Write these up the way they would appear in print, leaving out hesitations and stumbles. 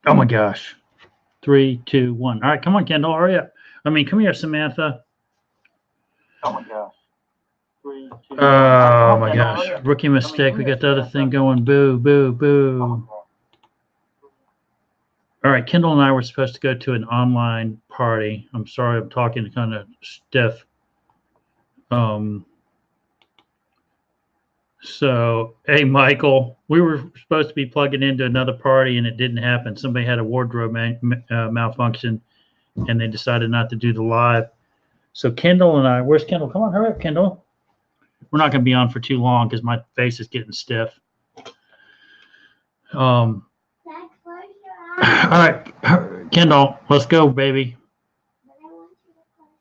Oh my gosh. 3, 2, 1. All right, come on, Kendall, hurry up. I mean, come here, Samantha. Oh my gosh. 3, 2, 1. Oh my gosh. Rookie mistake. We got the other thing going. Boo, boo, boo. All right, Kendall and I were supposed to go to an online party. I'm sorry, I'm talking kind of stiff. So, hey, Michael, we were supposed to be plugging into another party and it didn't happen. Somebody had a wardrobe malfunction and they decided not to do the live. So, Kendall and I, where's Kendall? Come on, hurry up, Kendall. We're not going to be on for too long because my face is getting stiff. All right, Kendall, let's go, baby.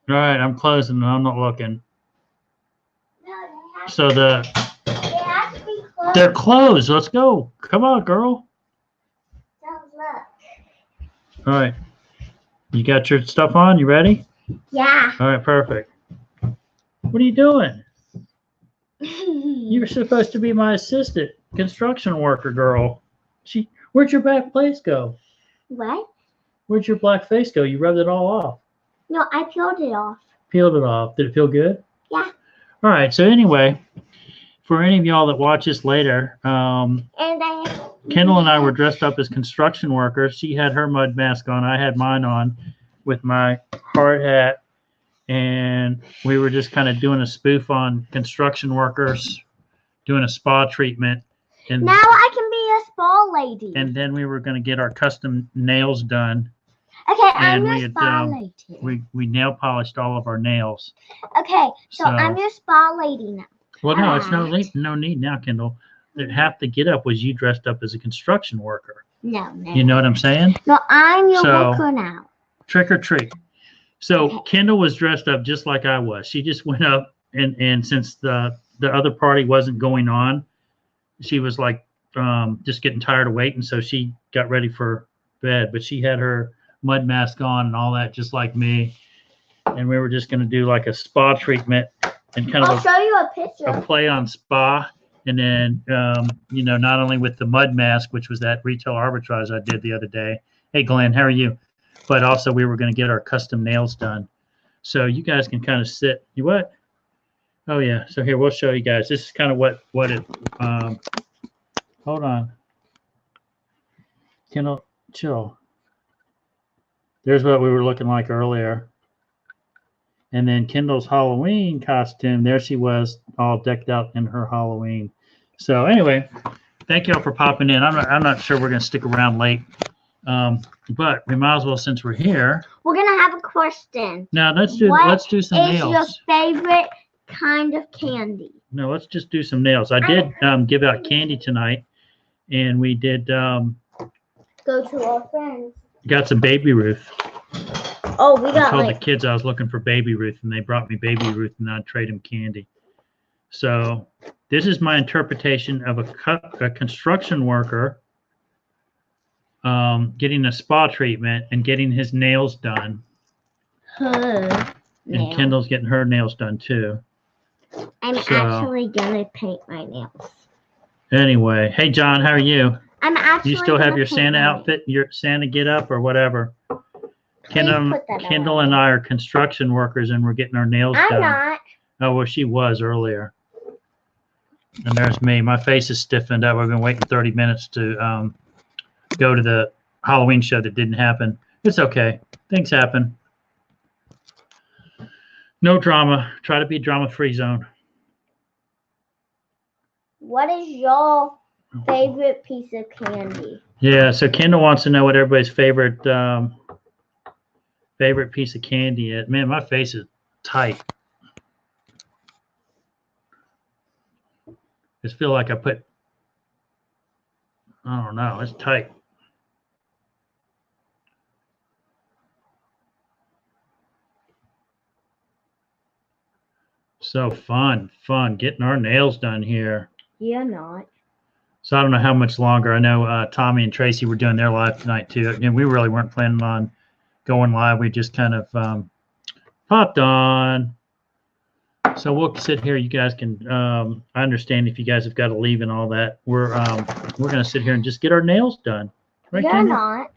All right, I'm closing and I'm not looking. So they're closed. Let's go. Come on, girl. All right. You got your stuff on? You ready? Yeah. All right, perfect. What are you doing? You're supposed to be my assistant, construction worker girl. Where'd your black face go? What? Where'd your black face go? You rubbed it all off. No, I peeled it off. Peeled it off. Did it feel good? Yeah. All right. So anyway, for any of y'all that watch this later, Kendall and I were dressed up as construction workers. She had her mud mask on. I had mine on with my hard hat. And we were just kind of doing a spoof on construction workers, doing a spa treatment. And now I can be a spa lady. And then we were going to get our custom nails done. Okay, I'm your spa lady. We nail polished all of our nails. Okay, so I'm your spa lady now. Well, no, it's no need now, Kendall. Half the get up was you dressed up as a construction worker. No. You know what I'm saying? No, I'm your worker now. Trick or treat. So Kendall was dressed up just like I was. She just went up and since the other party wasn't going on, she was like just getting tired of waiting. So she got ready for bed, but she had her mud mask on and all that, just like me. And we were just going to do like a spa treatment and kind of I'll show you a picture. A play on spa. And then, not only with the mud mask, which was that retail arbitrage I did the other day. Hey, Glenn, how are you? But also we were going to get our custom nails done. So you guys can kind of sit. You what? Oh, yeah. So here, we'll show you guys. This is kind of what it, hold on. Kendall, chill. There's what we were looking like earlier. And then Kendall's Halloween costume, there she was all decked out in her Halloween. So anyway, thank y'all for popping in. I'm not sure we're going to stick around late. But we might as well, since we're here. We're gonna have a question. Now let's do some nails. What is your favorite kind of candy? No, let's just do some nails. I did give out candy tonight, and we did go to our friends. Got some Baby Ruth. Oh, we got. I told the kids I was looking for Baby Ruth, and they brought me Baby Ruth, and I'd trade them candy. So this is my interpretation of a construction worker. Getting a spa treatment and getting his nails done. And Kendall's getting her nails done too. I'm actually gonna paint my nails. Anyway, hey John, how are you? I'm actually. You still have your Santa outfit, your Santa get up or whatever? Kendall and I are construction workers and we're getting our nails done. I'm not. Oh well, she was earlier. And there's me. My face is stiffened up. I've been waiting 30 minutes to go to the Halloween show that didn't happen. It's okay. Things happen. No drama. Try to be drama-free zone. What is your favorite piece of candy? Yeah, so Kendall wants to know what everybody's favorite piece of candy is. Man, my face is tight. I just feel like I don't know, it's tight. So fun getting our nails done here. You're not. So I don't know how much longer. I know Tommy and Tracy were doing their live tonight too. And we really weren't planning on going live. We just kind of popped on. So we'll sit here. You guys can. I understand if you guys have got to leave and all that. We're going to sit here and just get our nails done. Right, You're Kendall? not.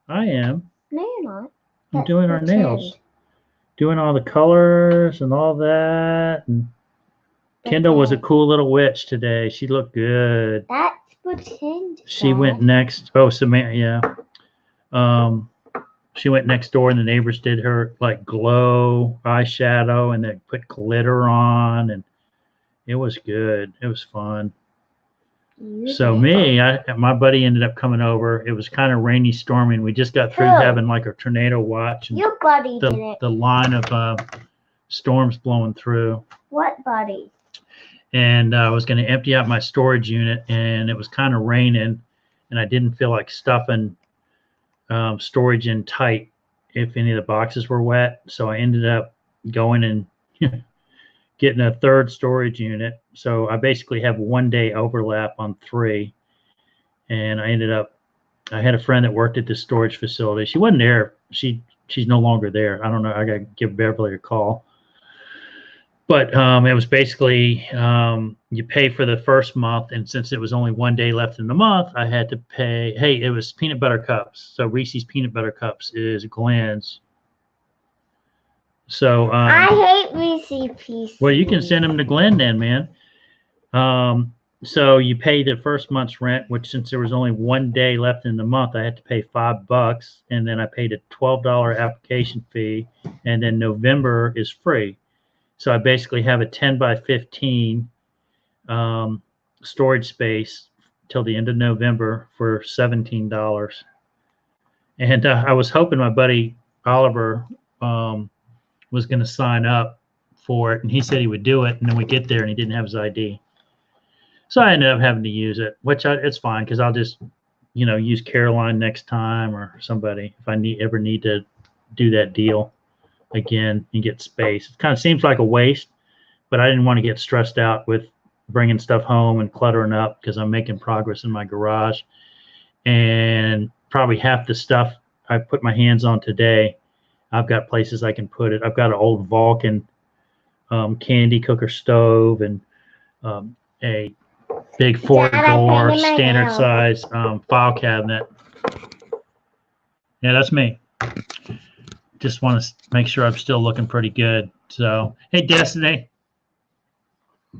I am. No, you're not. I'm Let's doing our pretend. nails. Doing all the colors and all that. And Kendall was a Pretend. cool little witch today. She looked good. That's pretend. She Dad. went next. Oh, Samantha, yeah. She went next door, and the neighbors did her like glow eyeshadow, and they put glitter on, and it was good. It was fun. So me, my buddy ended up coming over. It was kind of rainy, stormy, and we just got through Who? having like a tornado watch, and Your buddy did it. the line of storms blowing through. What buddy? And I was going to empty out my storage unit, and it was kind of raining, and I didn't feel like stuffing storage in tight if any of the boxes were wet. So I ended up going and getting a third storage unit. So I basically have 1 day overlap on 3. And I had a friend that worked at the storage facility. She wasn't there. She's no longer there. I don't know. I got to give Beverly a call. But it was basically you pay for the first month, and since it was only 1 day left in the month, I had to pay. Hey, it was peanut butter cups. So Reese's peanut butter cups is Glenn's. So I hate Reese's Pieces. well, you can send them to Glenn then, man. So you pay the first month's rent, which since there was only 1 day left in the month, I had to pay $5, and then I paid a $12 application fee, and then November is free. So I basically have a 10 by 15 storage space till the end of November for $17. And I was hoping my buddy Oliver was going to sign up for it, and he said he would do it. And then we get there, and he didn't have his ID. So I ended up having to use it, which it's fine because I'll just, use Caroline next time or somebody if I ever need to do that deal again and get space. It kind of seems like a waste, but I didn't want to get stressed out with bringing stuff home and cluttering up because I'm making progress in my garage. And probably half the stuff I put my hands on today, I've got places I can put it. I've got an old Vulcan candy cooker stove and a big 4-door standard size file cabinet. Yeah, that's me. Just want to make sure I'm still looking pretty good. So, hey, Destiny.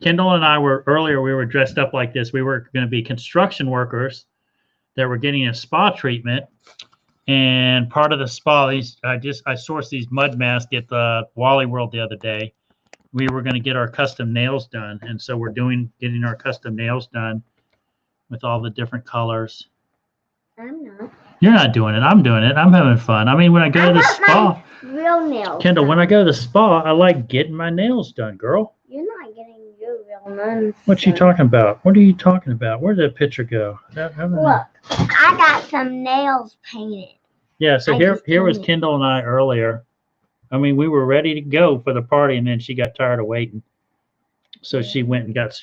Kendall and I we were dressed up like this. We were going to be construction workers that were getting a spa treatment. And part of the spa, I sourced these mud masks at the Wally World the other day. We were going to get our custom nails done. And so we're getting our custom nails done with all the different colors. I'm not. You're not doing it. I'm doing it. I'm having fun. I mean, when I go to the spa, real nails. Kendall, when I go to the spa, I like getting my nails done, girl. You're not getting your real nails. What you talking about? What are you talking about? Where did that picture go? Look, I got some nails painted. Yeah, so here was Kendall and I earlier. I mean, we were ready to go for the party, and then she got tired of waiting. So she went and got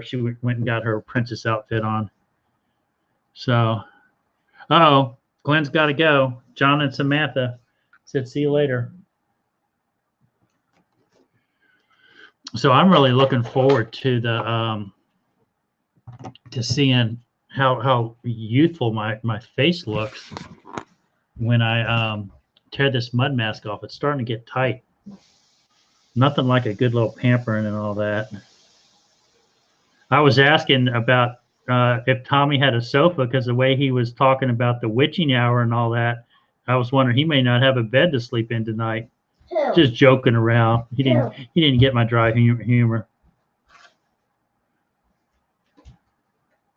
she went and got her princess outfit on. So, Glenn's got to go. John and Samantha said, see you later. So I'm really looking forward to the to seeing how youthful my face looks when I tear this mud mask off. It's starting to get tight. Nothing like a good little pampering and all that. I was asking about if Tommy had a sofa because the way he was talking about the witching hour and all that, I was wondering he may not have a bed to sleep in tonight. Who? Just joking around. He didn't get my dry humor.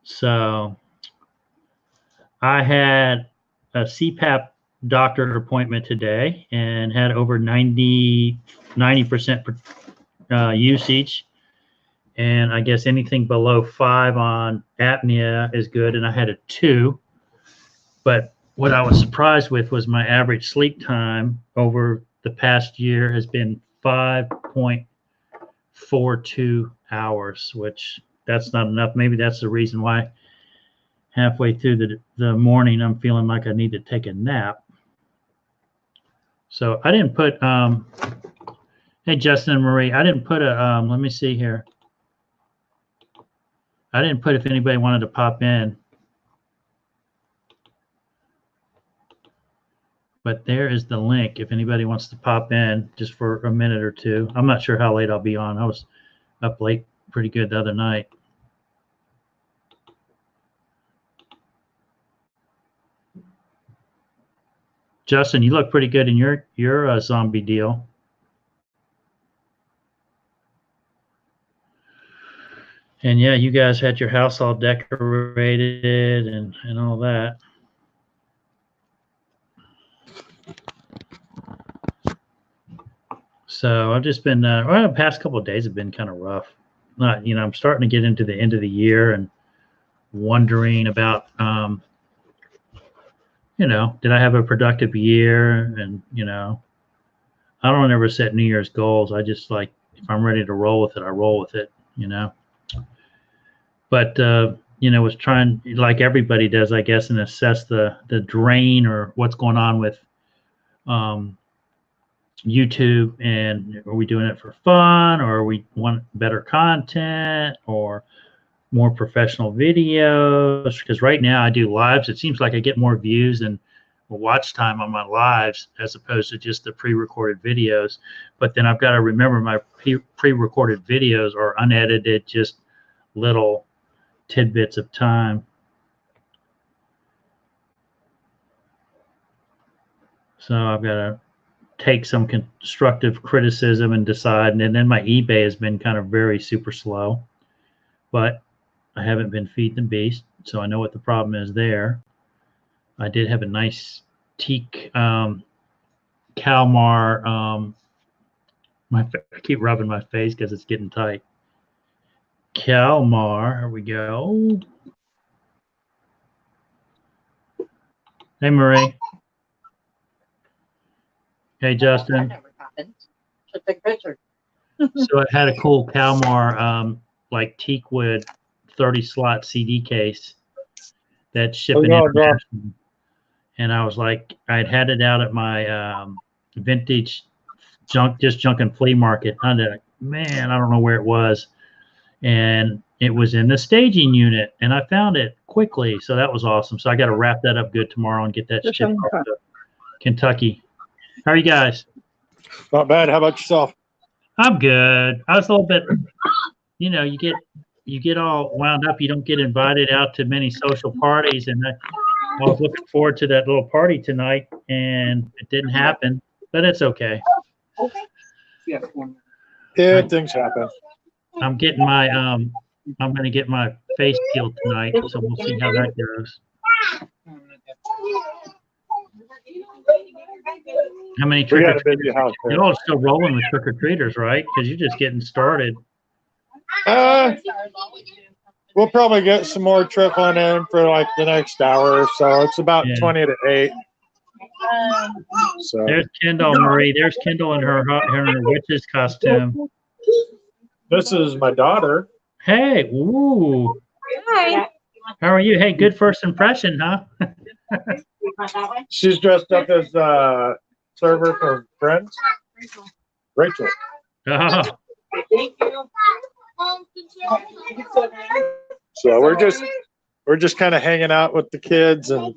So I had a CPAP doctor appointment today and had over 90% usage. And I guess anything below 5 on apnea is good. And I had a 2. But what I was surprised with was my average sleep time over the past year has been 5.42 hours, which that's not enough. Maybe that's the reason why halfway through the morning I'm feeling like I need to take a nap. So I didn't put hey Justin and Marie, I didn't put a let me see here. I didn't put if anybody wanted to pop in. But there is the link if anybody wants to pop in just for a minute or two. I'm not sure how late I'll be on. I was up late pretty good the other night. Justin, you look pretty good in your zombie deal. And yeah, you guys had your house all decorated and all that. So I've just been, well, the past couple of days have been kind of rough. Not, you know, I'm starting to get into the end of the year and wondering about, you know, did I have a productive year? And, you know, I don't ever set New Year's goals. I just like, if I'm ready to roll with it, I roll with it, you know. But, you know, was trying, like everybody does, I guess, and assess the drain or what's going on with YouTube, and are we doing it for fun, or we want better content or more professional videos? Because right now I do lives. It seems like I get more views and watch time on my lives as opposed to just the pre-recorded videos. But then I've got to remember my pre-recorded videos are unedited, just little tidbits of time. So I've got to take some constructive criticism and decide. And then my eBay has been kind of very super slow, but I haven't been feeding the beast, so I know what the problem is there. I did have a nice teak Kalmar. I keep rubbing my face because it's getting tight. Kalmar, here we go. Hey, Marie. Hey, Justin. That never happened. Should take a picture. So I had a cool Kalmar, like teakwood 30-slot CD case that's shipping international. And I was like, I'd had it out at my vintage junk and flea market. I did, man, I don't know where it was. And it was in the staging unit, and I found it quickly. So that was awesome. So I got to wrap that up good tomorrow and get that shipped off to Kentucky. How are you guys? Not bad. How about yourself? I'm good. I was a little bit, you know, you get all wound up. You don't get invited out to many social parties, and I was looking forward to that little party tonight, and it didn't happen, but it's okay. Yeah, things happen. I'm getting my I'm going to get my face peeled tonight, so we'll see how that goes. How many We got a busy house. You're all still rolling with trick-or-treaters, right? Because you're just getting started. We'll probably get some more trickling in for like the next hour or so. It's about 20 to 8. So there's Kendall, Marie. There's Kendall in her witch's costume. This is my daughter. Hey, ooh. Hi. How are you? Hey, good first impression, huh? She's dressed up as server for Friends. Rachel. Oh, So we're just kind of hanging out with the kids and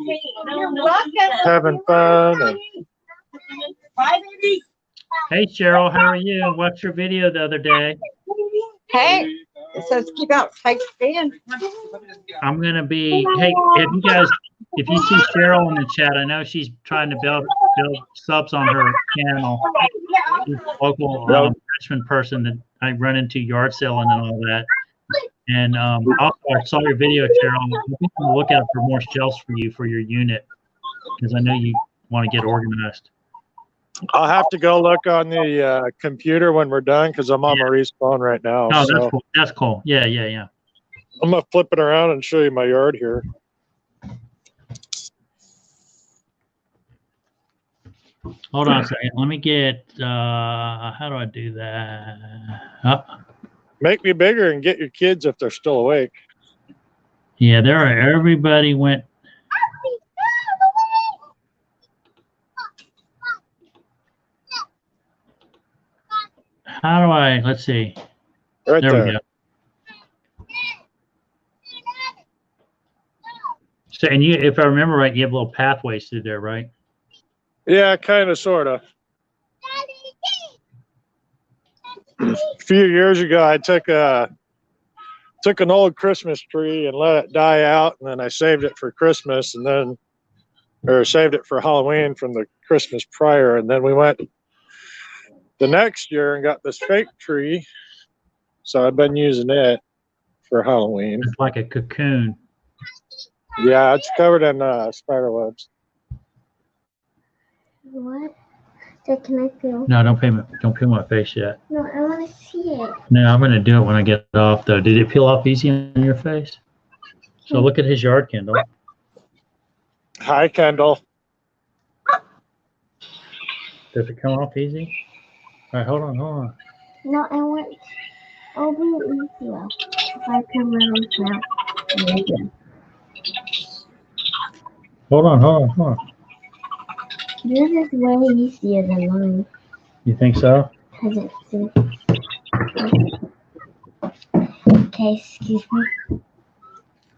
having fun. And hey, Cheryl, how are you? Watched your video the other day. Hey, it says keep out tight stand. I'm going to be, hey, if you see Cheryl in the chat, I know she's trying to build subs on her channel. She's a local Richmond person that I run into yard selling and all that. And also, I saw your video, Cheryl. I'm going to look out for more shelves for you for your unit, because I know you want to get organized. I'll have to go look on the computer when we're done because I'm on Marie's phone right now. Oh, so that's cool. That's cool. Yeah. I'm going to flip it around and show you my yard here. Hold on a second. Let me get, how do I do that? Oh. Make me bigger and get your kids if they're still awake. Yeah, everybody went. How do I, let's see. Right there. We go. So, and if I remember right, you have little pathways through there, right? Yeah, kind of, sort of. A few years ago, I took an old Christmas tree and let it die out, and then I saved it for Christmas, or saved it for Halloween from the Christmas prior, and then we went the next year and got this fake tree. So I've been using it for Halloween. It's like a cocoon. Yeah, it's covered in spider webs. What? So can I feel? No, don't peel my face yet. No, I want to see it. No, I'm gonna do it when I get it off though. Did it peel off easy on your face? So look at his yard, Kendall. Hi, Kendall. Does it come off easy? All right, hold on. No, I want. It'll be easier if I come around now. Yeah. Hold on. This is way easier than mine. You think so? Cause it's okay. Excuse me.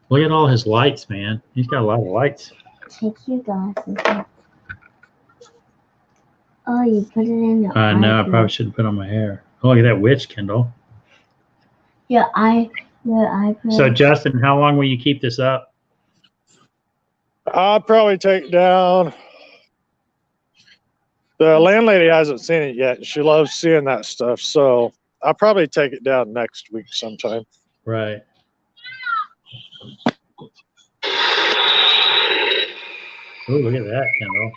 Look at all his lights, man. He's got a lot of lights. Take your glasses off. Oh, you put it in your I know. I eyebrow. probably shouldn't put on my hair. Oh, look at that witch, Kendall. Your eyebrow. So, Justin, how long will you keep this up? I'll probably take down. The landlady hasn't seen it yet. She loves seeing that stuff, so I'll probably take it down next week sometime. Right. Oh, look at that, Kendall.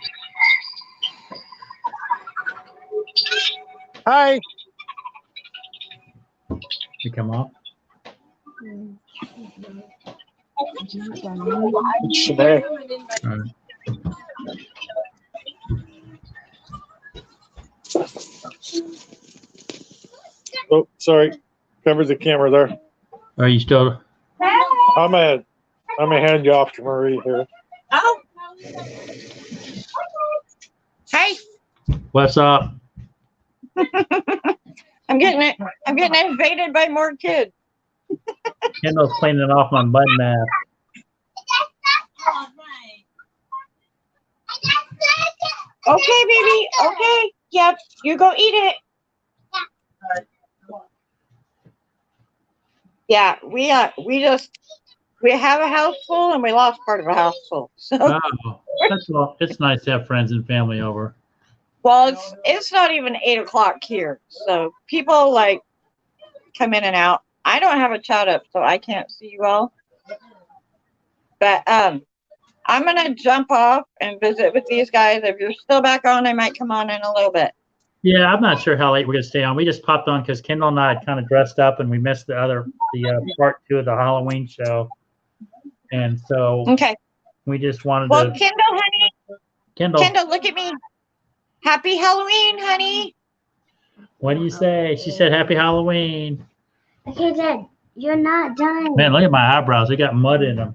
Hi. You come off? Today. All right. Oh, sorry. Covered the camera there. Are you still? I'm gonna hand you off to Marie here. Oh. Hey, What's up? I'm getting invaded by more kids. Kendall's cleaning off my mud mask. Okay, baby. Okay. Yep. You go eat it. Yeah, we have a house full and we lost part of a house full. So Oh, that's all. It's nice to have friends and family over. well, it's not even 8 o'clock here, so people like come in and out. I don't have a chat up, so I can't see you all. But I'm gonna jump off and visit with these guys. If you're still back on, I might come on in a little bit. Yeah, I'm not sure how late we're gonna stay on. We just popped on because Kendall and I had kind of dressed up, and we missed the part 2 of the Halloween show, and so Okay. we just wanted Well, to. Kendall, honey, Kendall, Kendall, look at me. Happy Halloween, honey. what do you say? She said, "Happy Halloween." Okay, Dad, you're not done. Man, look at my eyebrows. They got mud in them.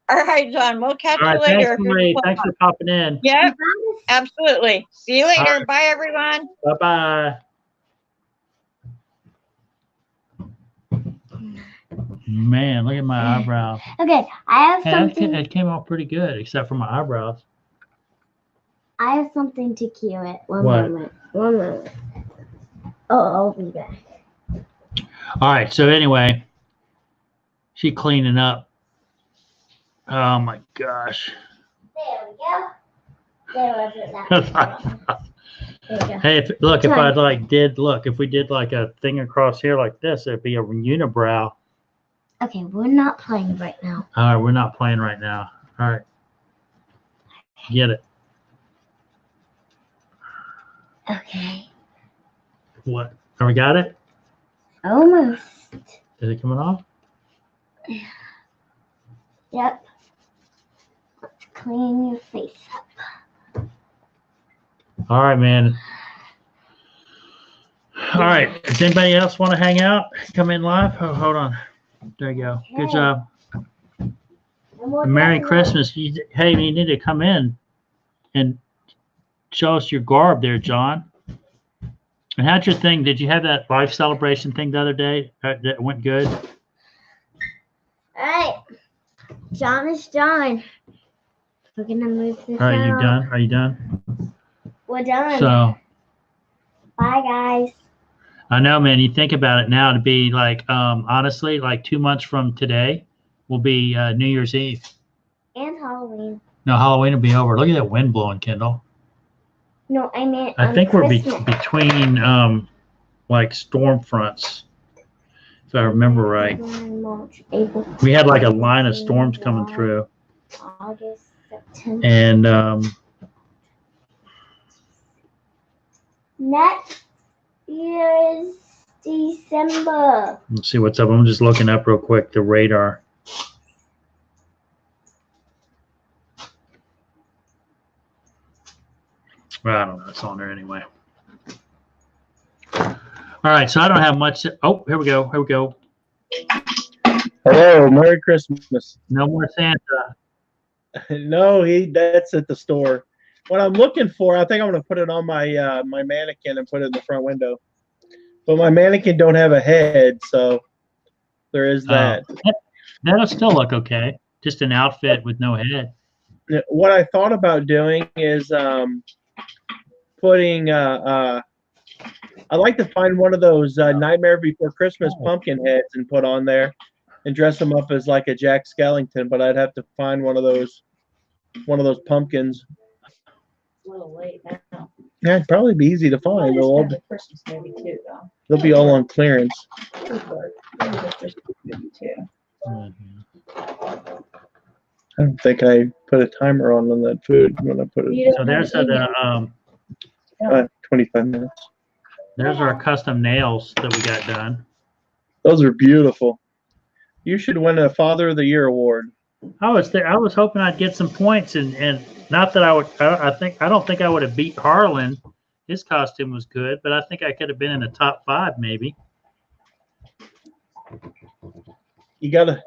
All right, John. We'll catch All right, you later. thanks, Marie. Thanks for popping in. Yeah, absolutely. See you later. All right. Bye, everyone. Bye bye. Man, look at my eyebrows. Okay, I have Hey, something. it came out pretty good, except for my eyebrows. I have something to cure it. One What? moment. Oh, I'll be back. All right. So anyway, she cleaning up. Oh my gosh. There we go. There was that. There we go. Hey, if we did like a thing across here like this, it'd be a unibrow. Okay, we're not playing right now. All right, we're not playing right now. All right. Get it. Okay. What? Oh, we got it? Almost. Is it coming off? Yep. Let's clean your face up. All right, man. All right. Does anybody else want to hang out? Come in live? Oh, hold on. There you go. Good job. Merry Christmas. Hey, you need to come in and show us your garb there, John. And how'd your thing? Did you have that life celebration thing the other day? That went good? All right. John is John. We're gonna move this All right, you out. done? Are you done? We're done. So Bye, guys. I know, man. You think about it now to be like, honestly, like 2 months from today will be New Year's Eve. And Halloween. No, Halloween will be over. Look at that wind blowing, Kendall. No, I meant I think we're Christmas. between like storm fronts, if I remember right. March, April, We had like a line of storms coming through, August, September. and Next year's December. let's see what's up. I'm just looking up real quick the radar. Well, I don't know. It's on there anyway. All right, so I don't have much. Oh, here we go. Here we go. Hello, Merry Christmas. No more Santa. No, that's at the store. What I'm looking for, I think I'm gonna put it on my my mannequin and put it in the front window. But my mannequin don't have a head, so there is that. That'll still look okay. Just an outfit with no head. What I thought about doing is putting I'd like to find one of those Nightmare Before Christmas pumpkin heads and put on there and dress them up as like a Jack Skellington, but I'd have to find one of those pumpkins. A little late now. Yeah, it'd probably be easy to find. Well, it's Christmas movie too, though. They'll be all on clearance. Maybe the Christmas movie too. I don't think I put a timer on that food when I put it. So there's the 25 minutes. there's our custom nails that we got done. Those are beautiful. You should win a Father of the Year award. I was there. I was hoping I'd get some points, and not that I would. I don't think I would have beat Harlan. His costume was good, but I think I could have been in the top 5 maybe. You gotta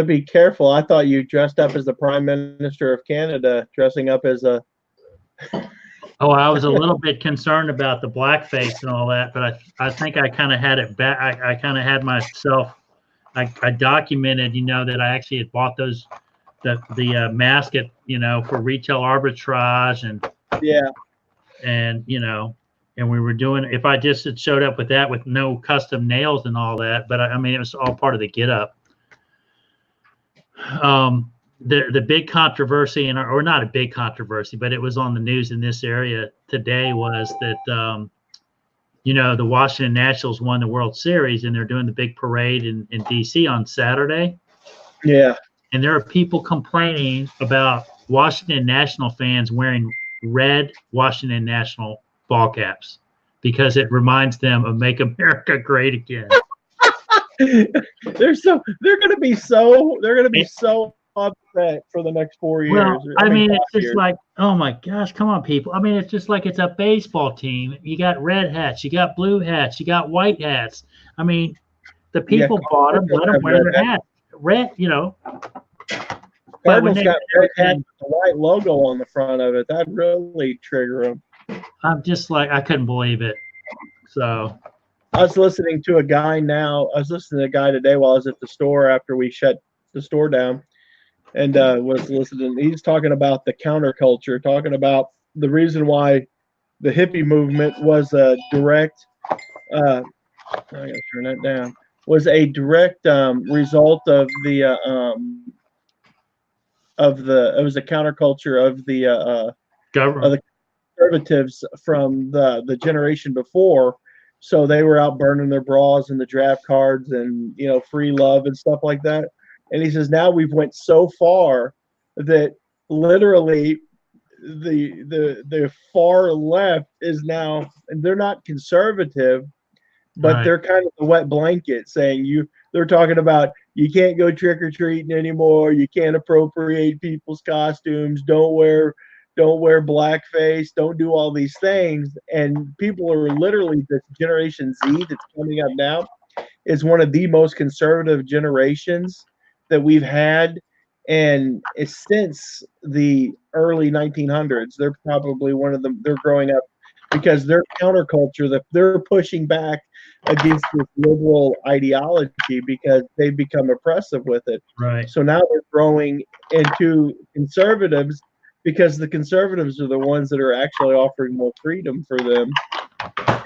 be careful. I thought you dressed up as the Prime Minister of Canada, dressing up as a. Oh, I was a little bit concerned about the blackface and all that, but I think I kind of had it back. I kind of had myself. I documented, that I actually had bought the mask at, for retail arbitrage and Yeah. and we were doing. If I just had showed up with that with no custom nails and all that, but I mean it was all part of the get up. The big controversy, or not a big controversy, but it was on the news in this area today, was that the Washington Nationals won the World Series and they're doing the big parade in DC on Saturday. Yeah. And there are people complaining about Washington National fans wearing red Washington National ball caps because it reminds them of Make America Great Again. They're gonna be so upset for the next 4 years. Well, I mean, it's just years. like, oh my gosh, come on, people. I mean, it's just like it's a baseball team. You got red hats, you got blue hats, you got white hats. I mean, the people bought them, let them wear their hats. Red, Cardinals got red hat with the white logo on the front of it. That really trigger them. I'm just like, I couldn't believe it. So I was listening to a guy today while I was at the store after we shut the store down, and was listening. He's talking about the counterculture, talking about the reason why the hippie movement was a direct. I gotta turn that down. Was a direct result of it was a counterculture of the government. Conservatives from the generation before, so they were out burning their bras and the draft cards and free love and stuff like that. And he says now we've went so far that literally the far left is now, and they're not conservative, but Right. they're kind of the wet blanket saying they're talking about you can't go trick-or-treating anymore, you can't appropriate people's costumes, don't wear blackface, don't do all these things. And people are literally, the Generation Z that's coming up now is one of the most conservative generations that we've had, and it's since the early 1900s. They're probably one of them. They're growing up because their counterculture, that they're pushing back against this liberal ideology because they've become oppressive with it. Right. So now they're growing into conservatives because the conservatives are the ones that are actually offering more freedom for them,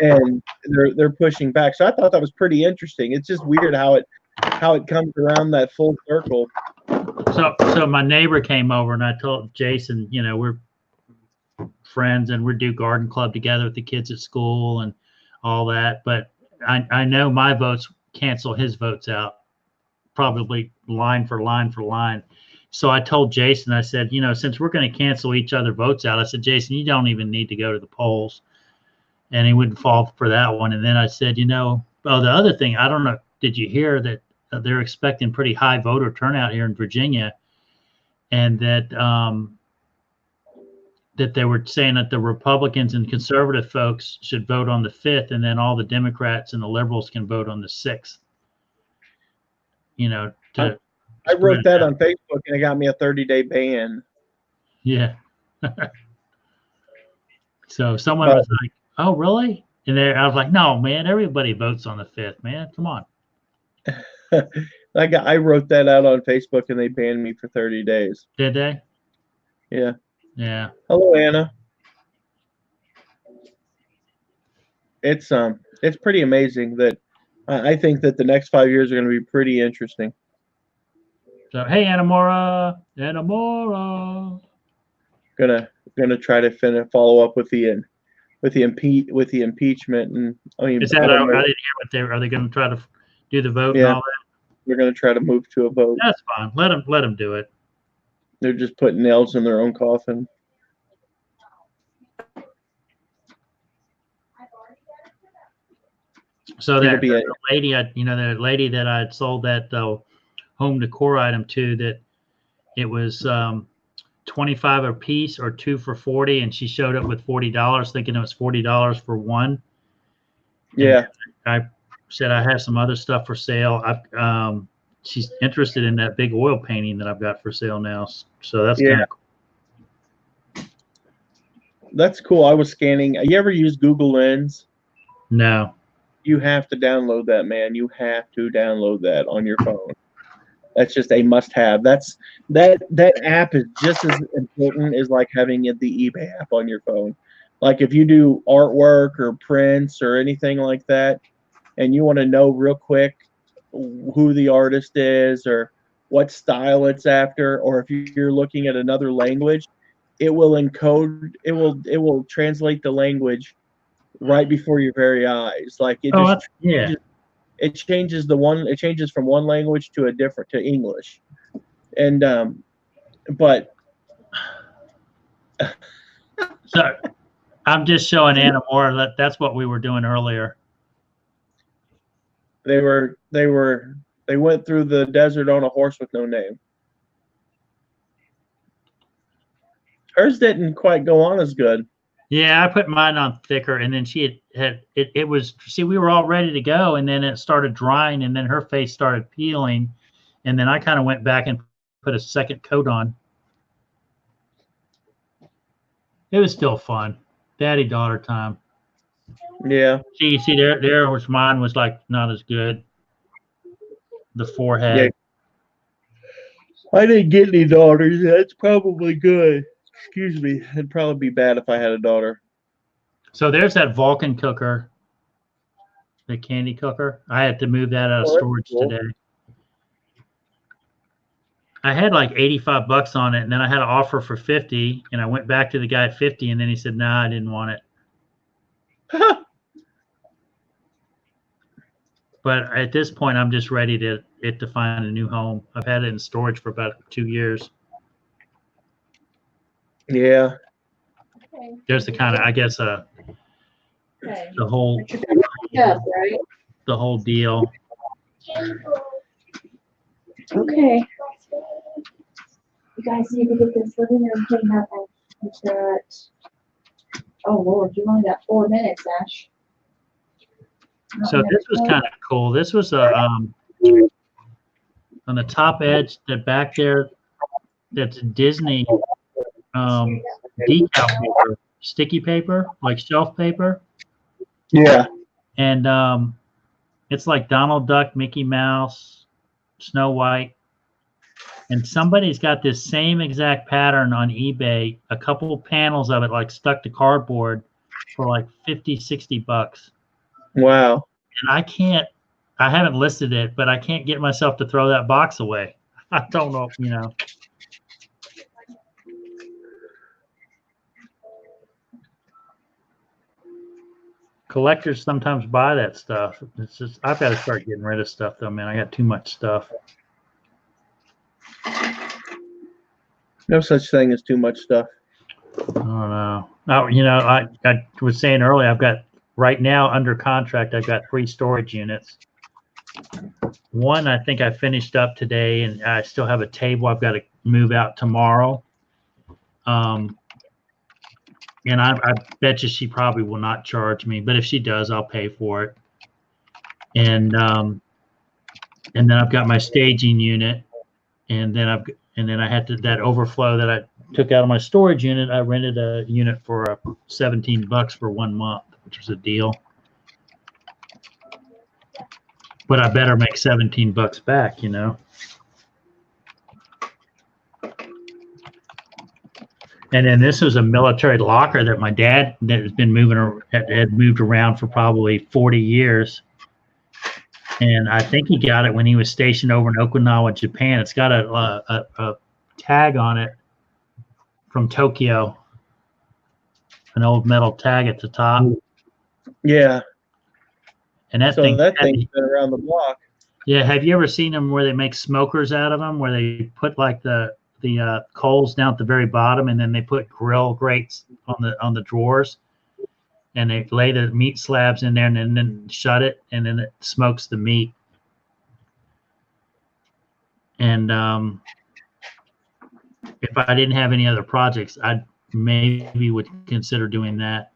and they're pushing back. So I thought that was pretty interesting. It's just weird how it comes around that full circle. So my neighbor came over and I told Jason, you know, we're friends and we do garden club together with the kids at school and all that. But I know my votes cancel his votes out, probably line for line for line. So I told Jason, I said, you know, since we're going to cancel each other votes out, I said, Jason, you don't even need to go to the polls. And he wouldn't fall for that one. And then I said, you know, oh, the other thing, I don't know, did you hear that they're expecting pretty high voter turnout here in Virginia, and that that they were saying that the Republicans and conservative folks should vote on the 5th, and then all the Democrats and the liberals can vote on the 6th. You know, I wrote that on Facebook and it got me a 30-day ban. Yeah. So someone was like, "Oh, really?" And I was like, "No, man, everybody votes on the 5th, man. Come on." I wrote that out on Facebook and they banned me for 30 days. Did they? Yeah. Yeah. Hello, Anna. It's pretty amazing that I think that the next 5 years are going to be pretty interesting. So hey, Anamora. Gonna try to follow up with the impeachment, and I mean, Is that? I didn't hear what are they going to try to do the vote and all that? They're going to try to move to a vote. That's fine. Let them do it. They're just putting nails in their own coffin. So that the lady, the lady that I had sold that home decor item to, that it was $25 a piece or 2 for $40, and she showed up with $40, thinking it was $40 for one. Yeah. And I said I have some other stuff for sale. She's interested in that big oil painting that I've got for sale now. So that's kind of cool. That's cool. I was scanning. You ever use Google Lens? No. You have to download that, man. You have to download that on your phone. That's just a must-have. That app is just as important as like having the eBay app on your phone. Like if you do artwork or prints or anything like that, and you want to know real quick who the artist is or what style it's after, or if you're looking at another language, it will encode. It will translate the language right before your very eyes. Like it it changes from one language to to English. And but so I'm just showing Anna more that's what we were doing earlier. They went through the desert on a horse with no name. Hers didn't quite go on as good. Yeah, I put mine on thicker, and then she had it was, see, we were all ready to go, and then it started drying, and then her face started peeling, and then I kind of went back and put a second coat on. It was still fun. Daddy-daughter time. Yeah. See, there was mine was like not as good. The forehead. Yeah. I didn't get any daughters. That's probably good. Excuse me. It'd probably be bad if I had a daughter. So there's that Vulcan cooker, the candy cooker. I had to move that out of storage today. I had like $85 on it, and then I had an offer for $50, and I went back to the guy at $50, and then he said, "Nah, I didn't want it." But at this point, I'm just ready to find a new home. I've had it in storage for about 2 years. Yeah. There's the kind of, I guess, the whole deal. Okay. You guys need to get this living room cleaned up. Oh Lord, you only got 4 minutes, Ash. So this was kind of cool. This was on the top edge, that back there, that's Disney decal paper, sticky paper, like shelf paper. Yeah. And It's like Donald Duck, Mickey Mouse, Snow White. And somebody's got this same exact pattern on eBay, a couple panels of it like stuck to cardboard for like 50, 60 bucks. Wow. And I haven't listed it, but I can't get myself to throw that box away. I don't know, you know. Collectors sometimes buy that stuff. It's just, I've got to start getting rid of stuff though, man. I got too much stuff. No such thing as too much stuff. I don't know. Now, you know, I was saying earlier, I've got right now under contract, I've got 3 storage units. One, I think I finished up today, and I still have a table I've got to move out tomorrow. And I bet you she probably will not charge me, but if she does, I'll pay for it. And then I've got my staging unit, and then I had that overflow that I took out of my storage unit. I rented a unit for 17 bucks for 1 month, which was a deal. But I better make 17 bucks back, you know. And then this was a military locker that my dad that has been had moved around for probably 40 years. And I think he got it when he was stationed over in Okinawa, Japan. It's got a tag on it from Tokyo, an old metal tag at the top. Yeah. And that So thing's thing's been around the block. Yeah, have you ever seen them where they make smokers out of them, where they put like the coals down at the very bottom, and then they put grill grates on the drawers, and they lay the meat slabs in there, and then shut it, and then it smokes the meat. And if I didn't have any other projects, I maybe would consider doing that.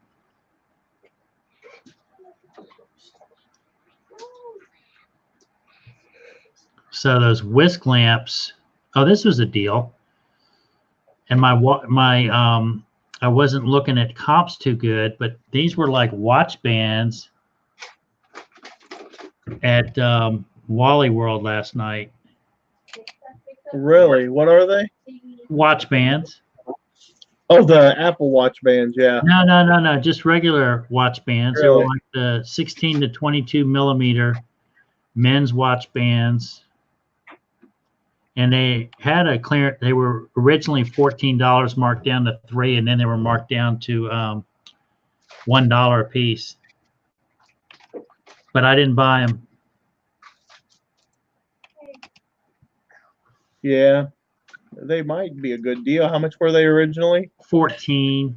So those whisk lamps, oh, this was a deal. And I wasn't looking at comps too good, but these were like watch bands at Wally World last night. Really? What are they? Watch bands. Oh, the Apple Watch bands, yeah. No. Just regular watch bands. Really? They were like the 16 to 22 millimeter men's watch bands. And they had a clearance. They were originally $14, marked down to $3, and then they were marked down to $1 a piece. But I didn't buy them. Yeah. They might be a good deal. How much were they originally? 14.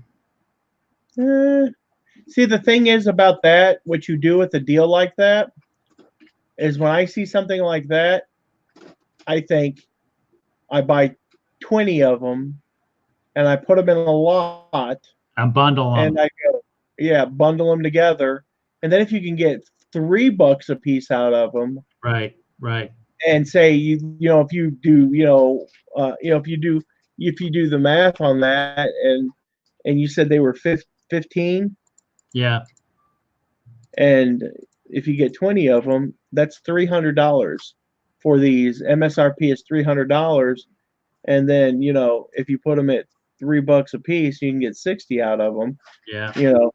See, the thing is about that, what you do with a deal like that, is when I see something like that, I think I buy 20 of them and I put them in a lot. I bundle them. And I go, yeah, bundle them together. And then if you can get $3 a piece out of them. Right. And say, you know, if you do, if you do the math on that and you said they were 15. Yeah. And if you get 20 of them, that's $300 for these. MSRP is $300. And then, you know, if you put them at $3 a piece, you can get 60 out of them. Yeah. You know,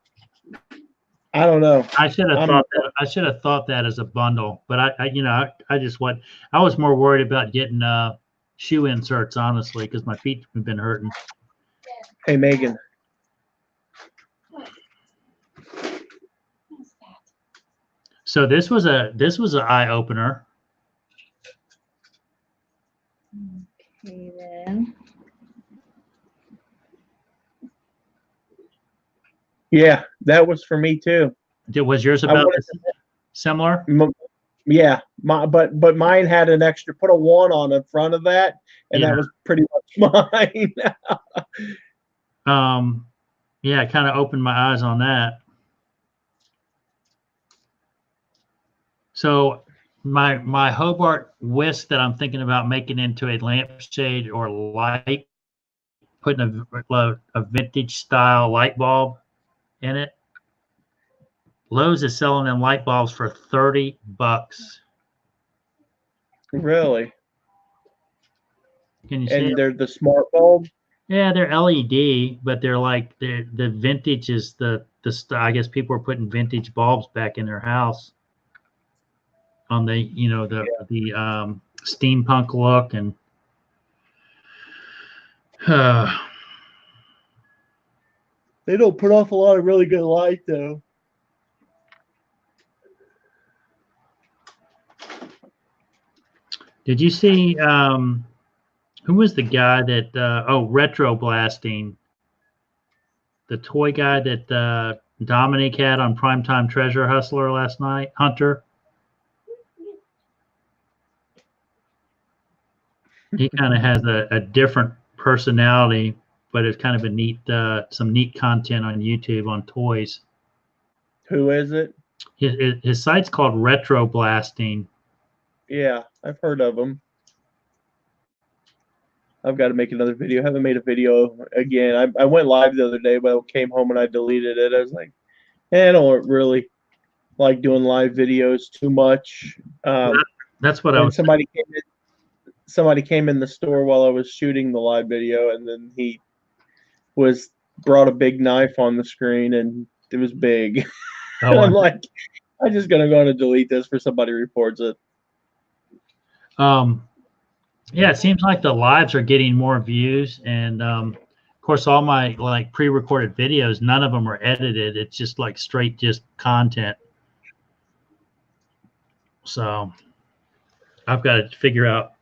I don't know. I should have thought that as a bundle, but I was more worried about getting shoe inserts, honestly, because my feet have been hurting. Hey, Megan. So this was an eye opener. Okay, then. Yeah, that was for me too. Was yours about similar? Yeah, but mine had an extra, put a 1 on the front of that, and that was pretty much mine. Yeah, it kind of opened my eyes on that. So my Hobart whisk that I'm thinking about making into a lampshade or light, putting a vintage style light bulb in it. Lowe's is selling them light bulbs for $30. Really? Can you see And it? they're the smart bulb? Yeah, they're LED, but they're like the vintage is I guess people are putting vintage bulbs back in their house on the the steampunk look and They don't put off a lot of really good light, though. Did you see who was the guy that Retro Blasting, the toy guy that Dominic had on Primetime Treasure Hustler last night, Hunter? He kind of has a different personality, but it's kind of a neat some neat content on YouTube on toys. Who is it? His site's called Retro Blasting. Yeah, I've heard of them. I've got to make another video. I haven't made a video again. I went live the other day, but I came home and I deleted it. I was like, I don't really like doing live videos too much. That's what I was. Somebody came in the store while I was shooting the live video, and then he brought a big knife on the screen, and it was big. Oh, I'm like, I'm just gonna go and delete this for somebody reports it. Yeah, it seems like the lives are getting more views, and of course, all my like pre-recorded videos, none of them are edited. It's just like straight just content. So I've got to figure out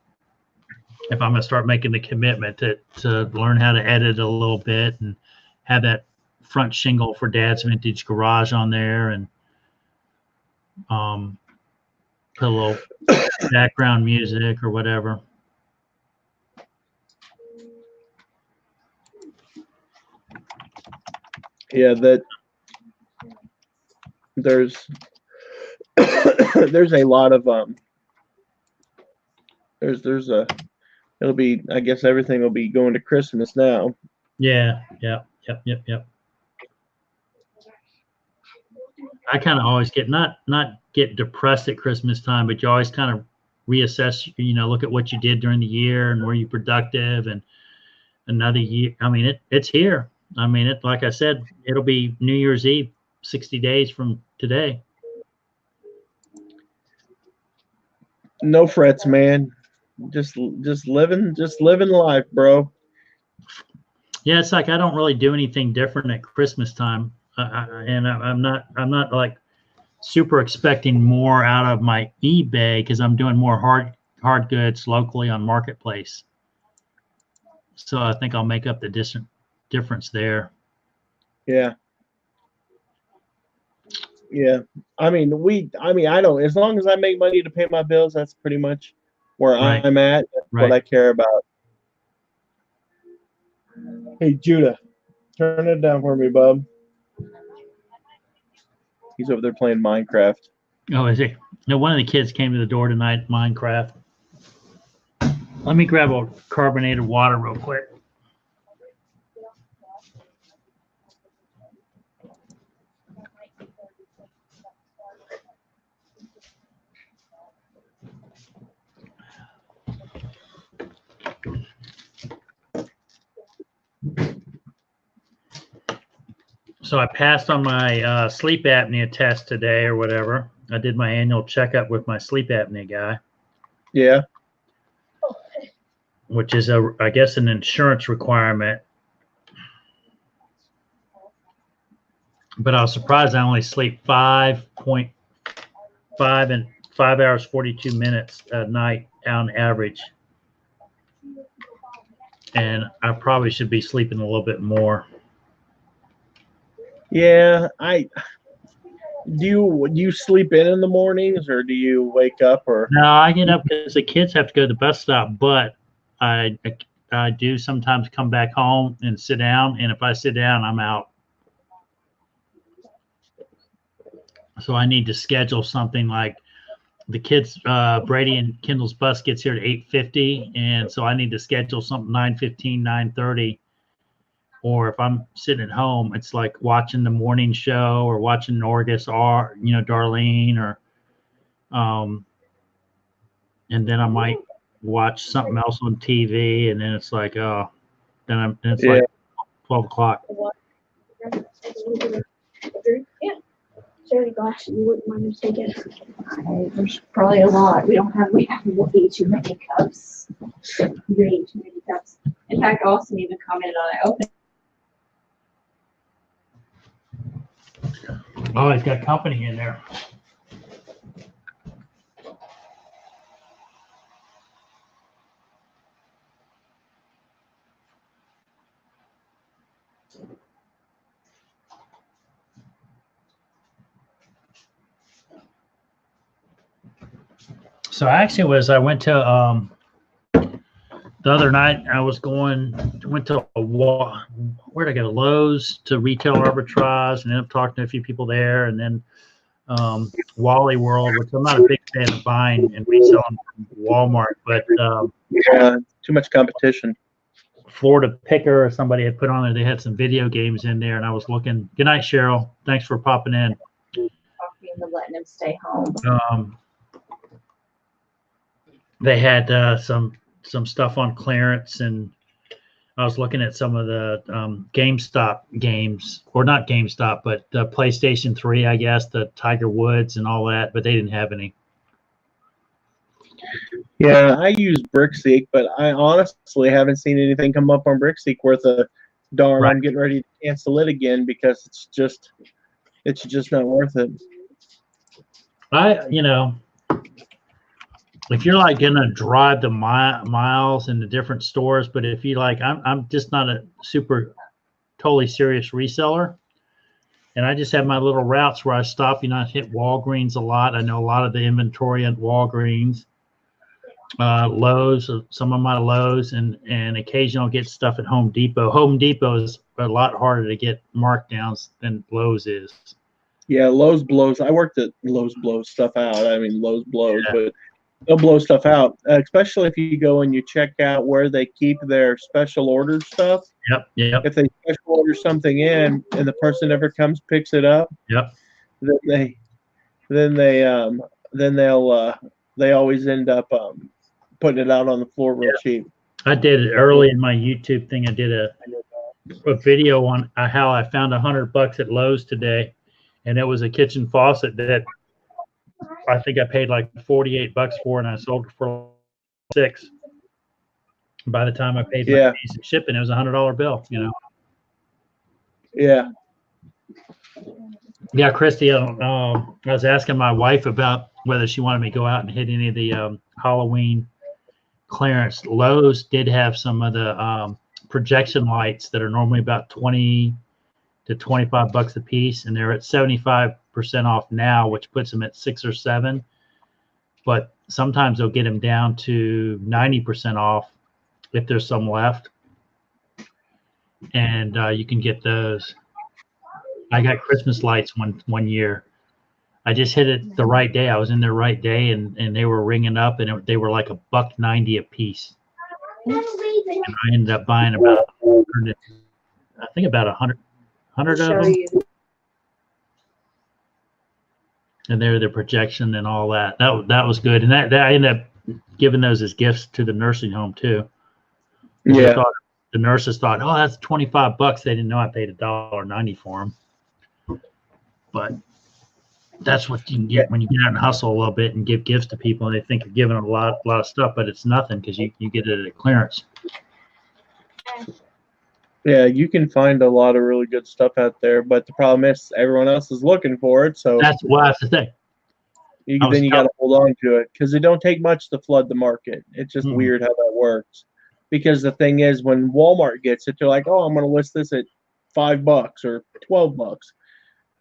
if I'm going to start making the commitment to learn how to edit a little bit and have that front shingle for Dad's Vintage Garage on there, and put a little background music or whatever. Yeah, that there's there's a lot of it'll be, I guess everything will be going to Christmas now. Yeah. I kind of always get not get depressed at Christmas time, but you always kind of reassess, look at what you did during the year and were you productive, and another year. I mean, it's here. I mean, like I said, it'll be New Year's Eve, 60 days from today. No frets, man. Just living life, bro. Yeah, it's like I don't really do anything different at Christmas time, and I'm not like super expecting more out of my eBay because I'm doing more hard goods locally on Marketplace. So I think I'll make up the difference there. Yeah. I mean, I don't, as long as I make money to pay my bills, that's pretty much where Right. I'm at. That's what I care about. Hey, Judah, turn it down for me, bub. He's over there playing Minecraft. Oh, is he? No, one of the kids came to the door tonight, Minecraft. Let me grab a carbonated water real quick. So I passed on my sleep apnea test today or whatever. I did my annual checkup with my sleep apnea guy. Yeah. Which is I guess an insurance requirement. But I was surprised I only sleep 5.5 and 5 hours 42 minutes a night on average. And I probably should be sleeping a little bit more. Yeah, do you sleep in the mornings, or do you wake up, or? No, I get up because the kids have to go to the bus stop, but I do sometimes come back home and sit down, and if I sit down, I'm out. So I need to schedule something like the kids, Brady and Kendall's bus gets here at 8:50, and so I need to schedule something 9:15, 9:30 or if I'm sitting at home, it's like watching the morning show or watching Norgus or Darlene and then I might watch something else on TV, and then it's like then it's like 12 o'clock. Yeah. Cherry glass, you wouldn't mind me taking. There's probably a lot. We have way too many cups. Way too many cups. In fact, Austin even commented on it. Oh, he's got company in there. So actually I went to the other night I went to where'd I go? Lowe's to retail arbitrage, and ended up talking to a few people there, and then Wally World, which I'm not a big fan of buying and reselling from Walmart, but yeah, too much competition. Florida Picker or somebody had put on there, they had some video games in there, and I was looking. Good night, Cheryl. Thanks for popping in. Letting him stay home. They had some stuff on clearance, and I was looking at some of the GameStop games, or not GameStop, but the PlayStation 3, I guess, the Tiger Woods and all that, but they didn't have any. Yeah, I use BrickSeek, but I honestly haven't seen anything come up on BrickSeek worth a darn. Right. I'm getting ready to cancel it again because it's just not worth it. If you're like gonna drive the miles in the different stores, but if you like, I'm just not a super totally serious reseller, and I just have my little routes where I stop. I hit Walgreens a lot. I know a lot of the inventory at Walgreens, Lowe's, some of my Lowe's, and occasionally I'll get stuff at Home Depot. Home Depot is a lot harder to get markdowns than Lowe's is. Yeah, Lowe's blows. I worked at Lowe's blows stuff out. I mean, Lowe's blows, Yeah. but they'll blow stuff out, especially if you go and you check out where they keep their special order stuff. Yep. If they special order something in and the person never comes, picks it up. Yep. Then they always end up putting it out on the floor real cheap. I did it early in my YouTube thing. I did a video on how I found $100 at Lowe's today, and it was a kitchen faucet that I think I paid like $48 for, and I sold it for $6. By the time I paid my fees and shipping, it was $100 bill. Yeah. Yeah, Christy. I was asking my wife about whether she wanted me to go out and hit any of the Halloween clearance. Lowe's did have some of the projection lights that are normally about $20 to $25 a piece, and they're at 75% off now, which puts them at 6 or 7. But sometimes they'll get them down to 90% off if there's some left, and you can get those. I got Christmas lights one year. I just hit it the right day. I was in the right day, and they were ringing up, and they were like $1.90 a piece. And I ended up buying about 100, I think about 100 of them. And they're the projection and all that. That was good, and that I ended up giving those as gifts to the nursing home too. Yeah. The nurses thought, oh, that's $25. They didn't know I paid $1.90 for them. But that's what you can get when you get out and hustle a little bit and give gifts to people, and they think you're giving them a lot of stuff, but it's nothing because you get it at clearance. Yeah, you can find a lot of really good stuff out there, but the problem is everyone else is looking for it. So that's the thing. Then you got to hold on to it because it don't take much to flood the market. It's just weird how that works. Because the thing is, when Walmart gets it, they're like, "Oh, I'm going to list this at $5 or $12."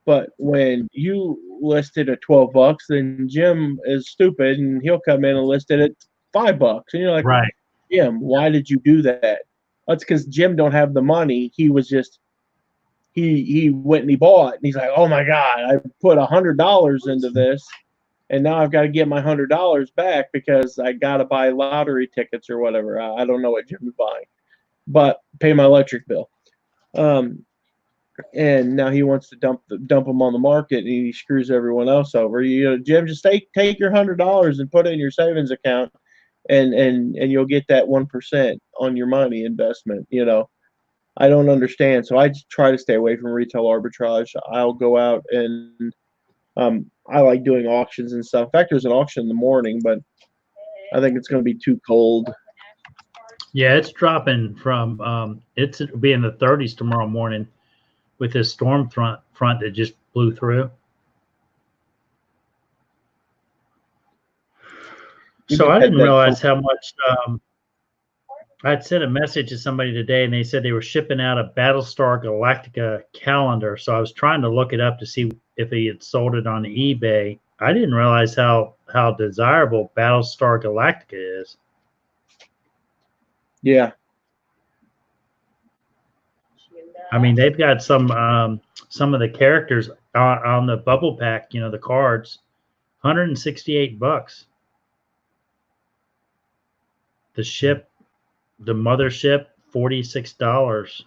But when you list it at $12, then Jim is stupid and he'll come in and list it at $5, and you're like, "Right, Jim, why did you do that?" That's because Jim don't have the money. He was just he went and he bought, and he's like, "Oh my God, I put $100 into this, and now I've got to get my $100 back because I got to buy lottery tickets or whatever." I don't know what Jim's buying, but pay my electric bill. And now he wants to dump them on the market, and he screws everyone else over. Jim, just take your $100 and put it in your savings account, and you'll get that 1% on your money investment. I don't understand, so I just try to stay away from retail arbitrage. I'll go out and I like doing auctions and stuff. In fact, there's an auction in the morning, but I think it's going to be too cold. Yeah, it's dropping from it'll be in the 30s tomorrow morning with this storm front that just blew through. So I didn't realize how much. I'd sent a message to somebody today, and they said they were shipping out a Battlestar Galactica calendar. So I was trying to look it up to see if he had sold it on eBay. I didn't realize how desirable Battlestar Galactica is. Yeah. I mean, they've got some of the characters on the bubble pack, the cards, $168. The mothership, $46.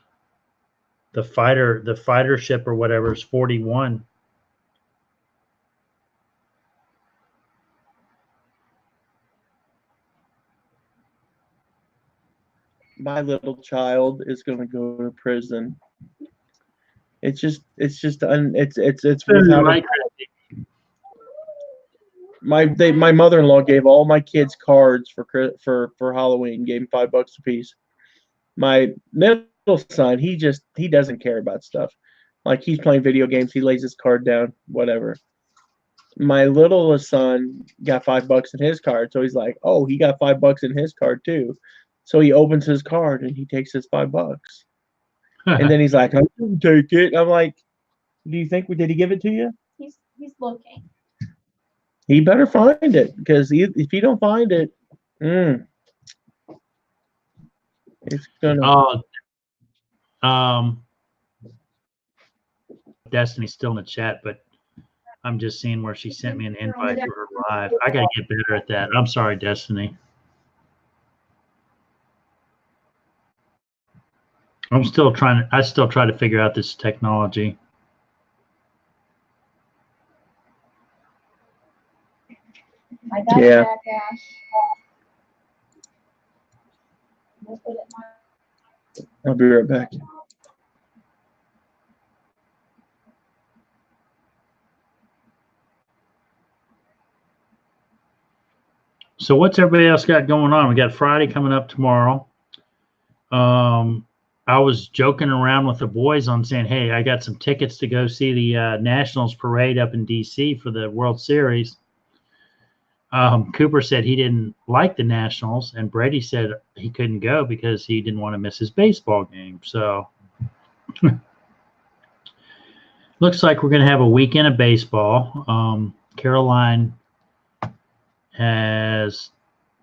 The fighter ship or whatever is $41. My little child is going to go to prison. It's my mother-in-law gave all my kids cards for Halloween, gave them $5 a piece. My middle son, he doesn't care about stuff. Like, he's playing video games, he lays his card down, whatever. My littlest son got $5 in his card, so he's like, oh, he got $5 in his card too. So he opens his card and he takes his $5. And then he's like, I didn't take it. I'm like, did he give it to you? He's looking. He better find it, because if you don't find it, it's gonna. Destiny's still in the chat, but I'm just seeing where she sent me an invite for her live. I gotta get better at that. I'm sorry, Destiny. I still try to figure out this technology. I got Yeah. I'll be right back. So what's everybody else got going on? We got Friday coming up tomorrow. I was joking around with the boys on saying, hey, I got some tickets to go see the Nationals parade up in D.C. for the World Series. Cooper said he didn't like the Nationals, and Brady said he couldn't go because he didn't want to miss his baseball game. So looks like we're going to have a weekend of baseball. Caroline has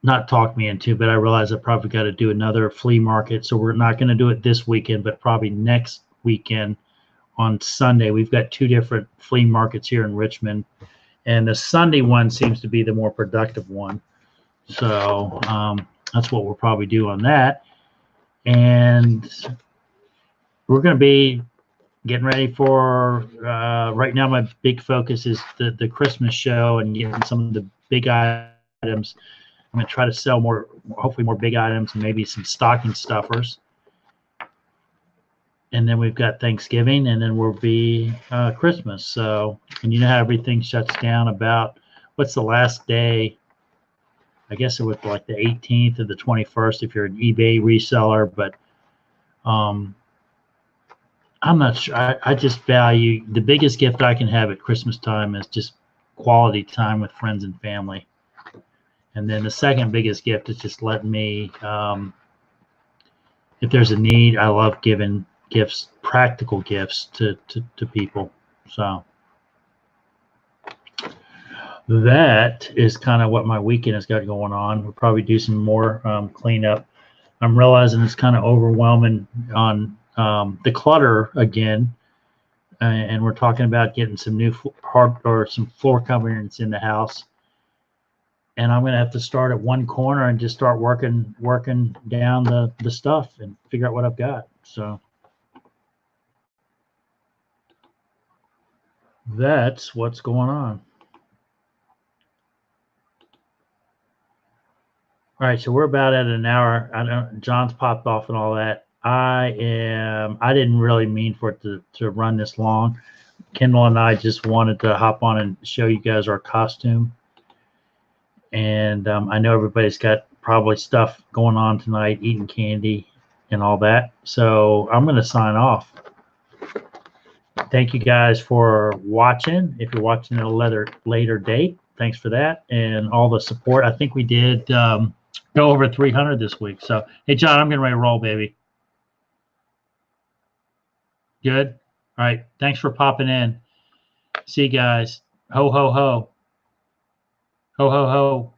not talked me into, but I realize I probably got to do another flea market. So we're not going to do it this weekend, but probably next weekend on Sunday. We've got 2 different flea markets here in Richmond, and the Sunday one seems to be the more productive one. So that's what we'll probably do on that. And we're going to be getting ready for, right now my big focus is the Christmas show and getting some of the big items. I'm going to try to sell hopefully more big items and maybe some stocking stuffers. And then we've got Thanksgiving, and then we'll be Christmas. So, and you know how everything shuts down about, what's the last day? I guess it was like the 18th or the 21st if you're an eBay reseller. But I'm not sure. I just value, the biggest gift I can have at Christmas time is just quality time with friends and family. And then the second biggest gift is just letting me, if there's a need, I love giving gifts, practical gifts to people. So that is kind of what my weekend has got going on. We'll probably do some more cleanup. I'm realizing it's kind of overwhelming on the clutter again. And we're talking about getting some new some floor coverings in the house. And I'm going to have to start at one corner and just start working down the stuff and figure out what I've got. So that's what's going on. All right, so we're about at an hour. I don't. John's popped off and all that. I didn't really mean for it to run this long. Kendall and I just wanted to hop on and show you guys our costume. And I know everybody's got probably stuff going on tonight, eating candy and all that. So I'm going to sign off. Thank you guys for watching. If you're watching at a later date, thanks for that and all the support. I think we did go over 300 this week. So, hey, John, I'm getting ready to roll, baby. Good. All right. Thanks for popping in. See you guys. Ho, ho, ho. Ho, ho, ho.